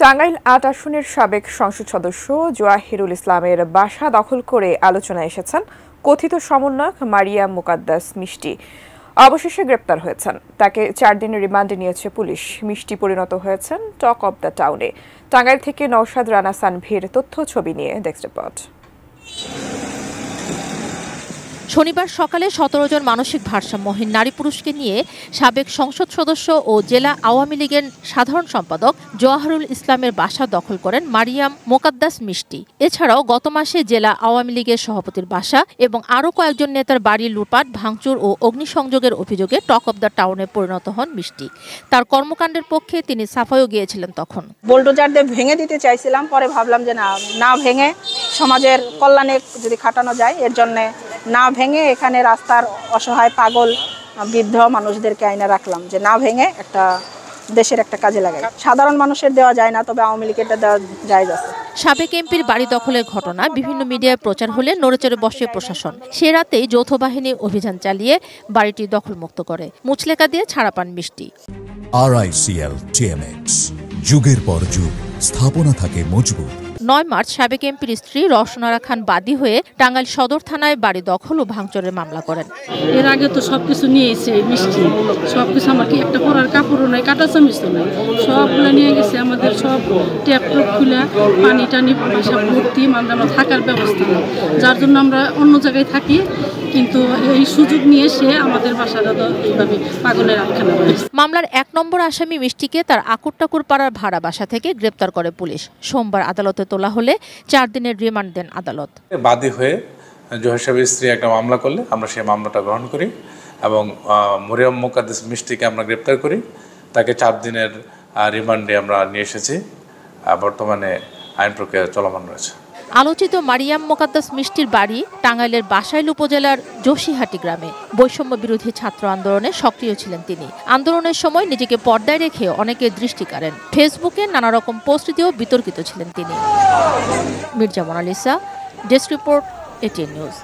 টাঙ্গাইল ৮ আসনের সাবেক সংসদ সদস্য জোয়াহিরুল ইসলামের বাসা দখল করে আলোচনায় এসেছেন কথিত সমন্বয়ক মারিয়াম মুকাদ্দাস মিষ্টি। অবশেষে গ্রেপ্তার হয়েছেন। তাকে ৪ দিনের রিমান্ডে নিয়েছে পুলিশ। মিষ্টি পরিণত হয়েছেন টক অব দ্য টাউনে। টাঙ্গাইল থেকে নওশাদ রানা সানভীর তথ্য ছবি নিয়ে ডেস্ক রিপোর্ট। শনিবার সকালে ১৭ জন মানসিক ভারসাম্যহীন নারী পুরুষকে নিয়ে সাবেক সংসদ সদস্য ও জেলা আওয়ামী লীগের সাধারণ সম্পাদক জোয়াহিরুল ইসলামের বাসা দখল করেন মারিয়াম মোকাদ্দাস মিষ্টি। এছাড়াও গত মাসে জেলা আওয়ামী লীগের সভাপতির বাসা এবং আরও কয়েকজন নেতার বাড়ি লুটপাট, ভাঙচুর ও অগ্নিসংযোগের অভিযোগে টক অব দ্য টাউনে পরিণত হন মিষ্টি। তার কর্মকাণ্ডের পক্ষে তিনি সাফাইও গিয়েছিলেন। তখন বোল্ডোজার দিয়ে ভেঙে দিতে চাইছিলাম, পরে ভাবলাম যে না ভেঙে সমাজের কল্যাণে যদি খাটানো যায়, এর জন্য না ভেঙে এখানে রাস্তার অসহায় পাগল বৃদ্ধ মানুষদেরকে আইনা রাখলাম, যে না ভেঙে একটা দেশের একটা কাজে লাগাই। সাধারণ মানুষের দেওয়া যায় না, তবে আওয়ামী লীগের দেওয়া জায়েজ আছে। সাবেক এমপির বাড়ি দখলের ঘটনা বিভিন্ন মিডিয়ায় প্রচার হলে নড়েচড়ে বসে প্রশাসন। সে রাতেই যৌথ বাহিনী অভিযান চালিয়ে বাড়িটি দখলমুক্ত করে মুচলেকা দিয়ে ছাড়া পান মিষ্টি। RICL TMX, যুগের পর যুগ স্থাপনা থাকে মজবুত। ৯ মার্চ সাবেক এমপির স্ত্রী রওশনারা খান বাদী হয়ে টাঙ্গাইল সদর থানায় বাড়ি দখল ও ভাঙচুরের মামলা করেন। এর আগে তো সবকিছু নিয়েছে মিষ্টি, সবকিছু আমাকে একটা পরার কাপড়ও নাই, কাটা চামিচও নাই, সবগুলো নিয়ে গেছে। আমাদের সব ট্যাপ টপ খুলে পানি টানি সব ভর্তি, আমরা থাকার ব্যবস্থা নেই, যার জন্য আমরা অন্য জায়গায় থাকি। কিন্তু এই সুযোগ নিয়ে সে আমাদের বাসাটা এইভাবে পাগলের আখ্যানা করেছে। মামলার ১ নম্বর আসামি মিষ্টিকে তার আকুরটাকুর পাড়ার ভাড়া বাসা থেকে গ্রেপ্তার করে পুলিশ। সোমবার আদালতে তোলা হলে ৪ দিনের রিমান্ড দেন আদালত। বাদী হয়ে জোহার সাহেবের স্ত্রী একটা মামলা করলে আমরা সেই মামলাটা গ্রহণ করি এবং মারিয়াম মুকাদ্দাস মিষ্টিকে আমরা গ্রেপ্তার করি। তাকে ৪ দিনের রিমান্ডে আমরা নিয়ে এসেছি। বর্তমানে আইন প্রক্রিয়া চলমান রয়েছে। আলোচিত মারিয়াম মোকাদ্দাস মিষ্টির বাড়ি টাঙ্গাইলের বাসাইল উপজেলার যোশীহাটি গ্রামে। বৈষম্য বিরোধী ছাত্র আন্দোলনে সক্রিয় ছিলেন তিনি। আন্দোলনের সময় নিজেকে পর্দায় রেখে অনেকের দৃষ্টি কাড়েন। ফেসবুকে নানা রকম পোস্ট দিয়েও বিতর্কিত ছিলেন তিনি। Mirza Monalisa, desk report, ATN news.